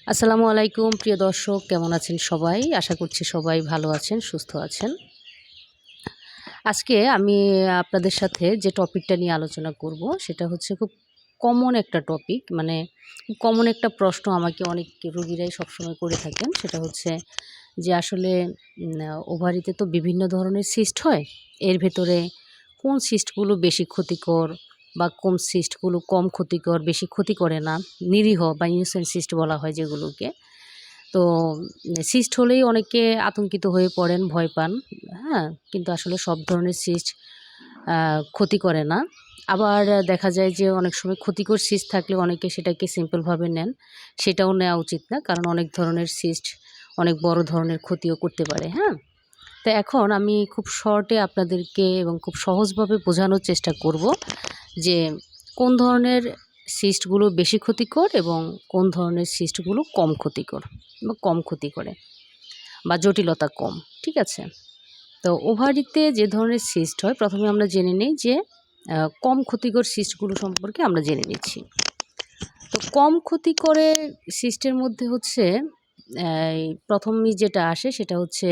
আসসালামু আলাইকুম প্রিয় দর্শক, কেমন আছেন সবাই? আশা করছি সবাই ভালো আছেন, সুস্থ আছেন। আজকে আমি আপনাদের সাথে যে টপিকটা নিয়ে আলোচনা করব সেটা হচ্ছে খুব কমন একটা টপিক, মানে খুব কমন একটা প্রশ্ন আমাকে অনেক রোগীরাই সবসময় করে থাকেন। সেটা হচ্ছে যে আসলে ওভারিতে তো বিভিন্ন ধরনের সিস্ট হয়। এর ভেতরে কোন সিস্টগুলো বেশি ক্ষতিকর বা কোন সিস্টগুলো কম ক্ষতিকর, বেশি ক্ষতি করে না, নিরীহ বা ইনোসেন্ট সিস্ট বলা হয় যেগুলোকে। তো সিস্ট হলেই অনেকে আতঙ্কিত হয়ে পড়েন, ভয় পান। হ্যাঁ? কিন্তু আসলে সব ধরনের সিস্ট আ ক্ষতি করে না। আবার দেখা যায় যে অনেক সময় ক্ষতিকর সিস্ট থাকলে অনেকে সেটাকে সিম্পল ভাবে নেন। সেটাও নেওয়া উচিত না। কারণ অনেক ধরনের সিস্ট অনেক বড় ধরনের ক্ষতিও করতে পারে। হ্যাঁ? তো এখন আমি খুব শর্টে আপনাদেরকে এবং খুব সহজভাবে বোঝানোর চেষ্টা করব যে কোন ধরনের সিস্টগুলো বেশি ক্ষতিকর এবং কোন ধরনের সিস্টগুলো কম ক্ষতিকর বা কম ক্ষতি করে বা জটিলতা কম। ঠিক আছে? তো ওভারিতে যে ধরনের সিস্ট হয়, প্রথমে আমরা জেনে নেই যে কম ক্ষতিকর সিস্টগুলো সম্পর্কে আমরা জেনে নিচ্ছি। তো কম ক্ষতিকরের সিস্টের মধ্যে হচ্ছে এই ১ম যেটা আসে সেটা হচ্ছে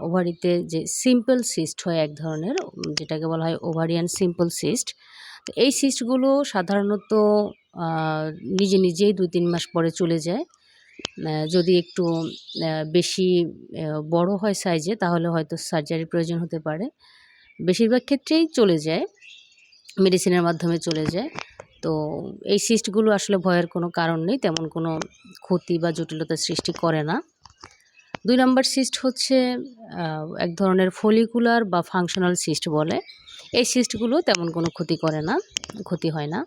ওভারিতে যে সিম্পল সিস্ট হয় এক ধরনের, যেটাকে বলা হয় ওভারিয়ান সিম্পল সিস্ট। তো এই সিস্টগুলো সাধারণত আ নিজেই ২-৩ মাস পরে চলে যায়। যদি একটু বেশি বড় হয় সাইজে, তাহলে হয়তো সার্জারির প্রয়োজন হতে পারে। বেশিরভাগ ক্ষেত্রেই চলে যায়, মেডিসিনের মাধ্যমে চলে যায়। তো এই সিস্টগুলো আসলে ভয়ের কোনো কারণ নেই। তেমন কোনো ক্ষতি বা জটিলতার সৃষ্টি করে না। ২ নাম্বার সিস্ট হচ্ছে আ এক ধরনের ফলিকুলার বা ফাংশনাল সিস্ট বলে। এই সিস্টগুলো তেমন কোনো ক্ষতি করে না, ক্ষতি হয় না।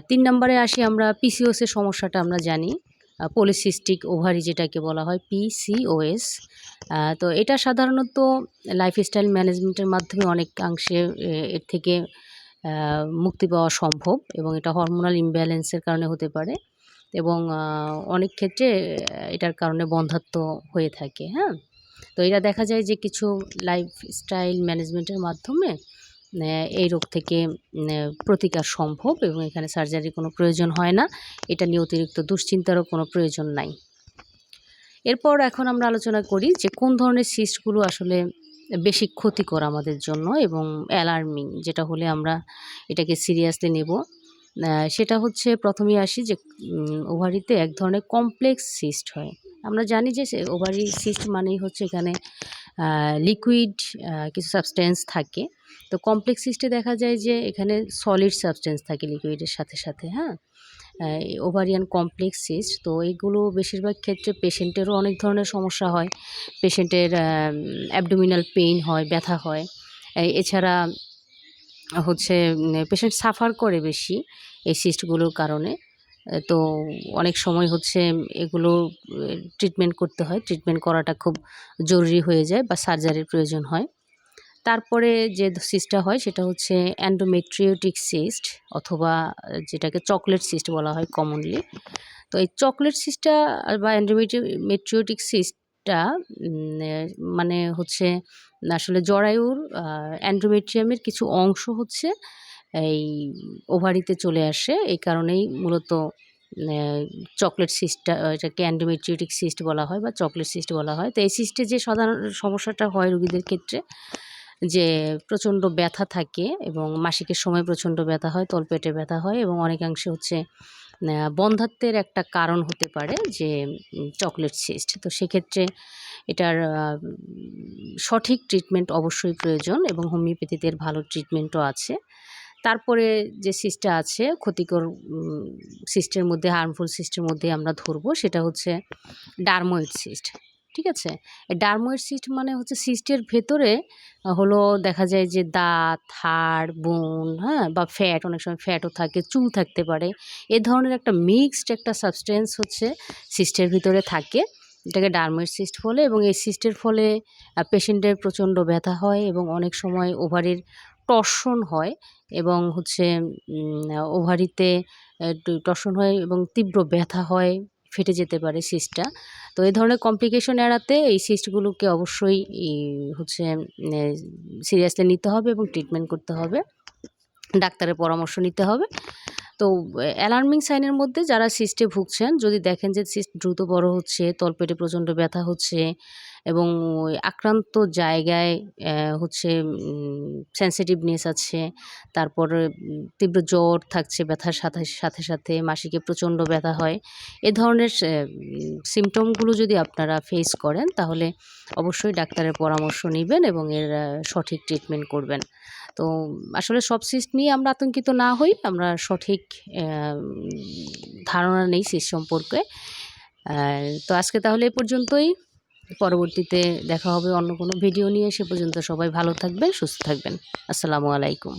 ৩ নাম্বারে আসি আমরা, পিসিওএস এর সমস্যাটা আমরা জানি। পলিসিস্টিক ওভারি যেটাকে বলা হয়, পিসিওএস। তো এটা সাধারণত লাইফস্টাইল ম্যানেজমেন্টের মাধ্যমে অনেকাংশে এর থেকে আ মুক্তি পাওয়া সম্ভব এবং এটা হরমোনাল ইমব্যালেন্সের কারণে হতে পারে এবং অনেক ক্ষেত্রে এটার কারণে বন্ধ্যাত্ব হয়ে থাকে, হ্যাঁ? তো এটা দেখা যায় যে কিছু লাইফস্টাইল ম্যানেজমেন্টের মাধ্যমে এই রোগ থেকে প্রতিকার সম্ভব এবং এখানে সার্জারির কোনো প্রয়োজন হয় না। এটা নিয়ে অতিরিক্ত দুশ্চিন্তারও কোনো প্রয়োজন নাই। এরপর এখন আমরা আলোচনা করি যে কোন ধরনের সিস্টগুলো আসলে বেশি ক্ষতিকর আমাদের জন্য এবং অ্যালার্মিং, যেটা হলে আমরা এটাকে সিরিয়াসলি নেব। সেটা হচ্ছে, প্রথমেই আসি যে ওভারিতে এক ধরনের কমপ্লেক্স সিস্ট হয়। আমরা জানি যে ওভারি সিস্ট মানেই হচ্ছে এখানে লিকুইড কিছু সাবস্টেন্স থাকে। তো কমপ্লেক্স সিস্টে দেখা যায় যে এখানে সলিড সাবস্টেন্স থাকে লিকুইডের সাথে, হ্যাঁ? ওভারিয়ান কমপ্লেক্স সিস্ট, তো এগুলো বেশিরভাগ ক্ষেত্রে পেশেন্টেরও অনেক ধরনের সমস্যা হয়। পেশেন্টের অ্যাবডোমিনাল পেইন হয়, ব্যথা হয়। এছাড়া হচ্ছে পেশেন্ট সাফার করে বেশি এই সিস্টগুলোর কারণে। তো অনেক সময় হচ্ছে এগুলো ট্রিটমেন্ট করতে হয়। ট্রিটমেন্ট করাটা খুব জরুরি হয়ে যায় বা সার্জারির প্রয়োজন হয়। তারপরে যে সিস্টটা হয় সেটা হচ্ছে এন্ডোমেট্রিওটিক সিস্ট, অথবা যেটাকে চকোলেট সিস্ট বলা হয় কমনলি। তো এই চকোলেট সিস্টটা বা মেট্রিওটিক সিস্টটা মানে হচ্ছে আসলে জরায়ুর এন্ডোমেট্রিয়ামের কিছু অংশ হচ্ছে এই ওভারিতে চলে আসে। এই কারণেই মূলত অ্যা চকোলেট সিস্টটা, এটাকে এন্ডোমেট্রিওটিক সিস্ট বলা হয় বা চকোলেট সিস্ট বলা হয়। তো এই সিস্টে যে সাধারণ সমস্যাটা হয় রোগীদের ক্ষেত্রে, যে প্রচণ্ড ব্যথা থাকে এবং মাসিকের সময় প্রচণ্ড ব্যথা হয়, তলপেটে ব্যথা হয় এবং অনেকাংশে হচ্ছে বন্ধ্যাত্বের একটা কারণ হতে পারে যে চকোলেট সিস্ট। তো সেক্ষেত্রে এটার সঠিক ট্রিটমেন্ট অবশ্যই প্রয়োজন এবং হোমিওপ্যাথিতে এর ভালো ট্রিটমেন্টও আছে। তারপরে যে সিস্টটা আছে ক্ষতিকর সিস্টের মধ্যে, হার্মফুল সিস্টের মধ্যে আমরা ধরবো, সেটা হচ্ছে ডার্মোয়েড সিস্ট। ঠিক আছে? এই ডার্মোয়েড সিস্ট মানে হচ্ছে সিস্টের ভেতরে হলো দেখা যায় যে দাঁত, হাড়, বোন, হ্যাঁ? বা ফ্যাট, অনেক সময় ফ্যাটও থাকে, চুল থাকতে পারে। এ ধরনের একটা মিক্সড একটা সাবস্টেন্স হচ্ছে সিস্টের ভিতরে থাকে। এটাকে ডার্মোয়েড সিস্ট বলে এবং এই সিস্টের ফলে পেশেন্টের প্রচণ্ড ব্যথা হয় এবং অনেক সময় ওভারির টর্শন হয় এবং হচ্ছে ওভারিতে টর্শন হয় এবং তীব্র ব্যথা হয়, ফেটে যেতে পারে সিস্টটা। তো এই ধরনের কমপ্লিকেশন এড়াতে এই সিস্টগুলোকে অবশ্যই হচ্ছে সিরিয়াসলি নিতে হবে এবং ট্রিটমেন্ট করতে হবে। ডাক্তারের পরামর্শ নিতে হবে। তো অ্যালার্মিং সাইনের মধ্যে যারা সিস্টে ভুগছেন, যদি দেখেন যে সিস্ট দ্রুত বড় হচ্ছে, তলপেটে প্রচণ্ড ব্যথা হচ্ছে এবং ওই আক্রান্ত জায়গায় হচ্ছে সেনসিটিভনেস আছে, তারপরে তীব্র জ্বর থাকছে, ব্যথার সাথে সাথে সাথে মাসিকে প্রচণ্ড ব্যথা হয়, এ ধরনের সিমটমগুলো যদি আপনারা ফেস করেন, তাহলে অবশ্যই ডাক্তারের পরামর্শ নিবেন এবং এর সঠিক ট্রিটমেন্ট করবেন। তো আসলে সব সিস্ট নিয়ে আমরা আতঙ্কিত না হই, আমরা সঠিক ধারণা নেই সিস্ট সম্পর্কে। তো আজকে তাহলে এ পর্যন্তই। পরবর্তীতে দেখা হবে অন্য কোনো ভিডিও নিয়ে। সে পর্যন্ত সবাই ভালো থাকবেন, সুস্থ থাকবেন। আসসালামু আলাইকুম।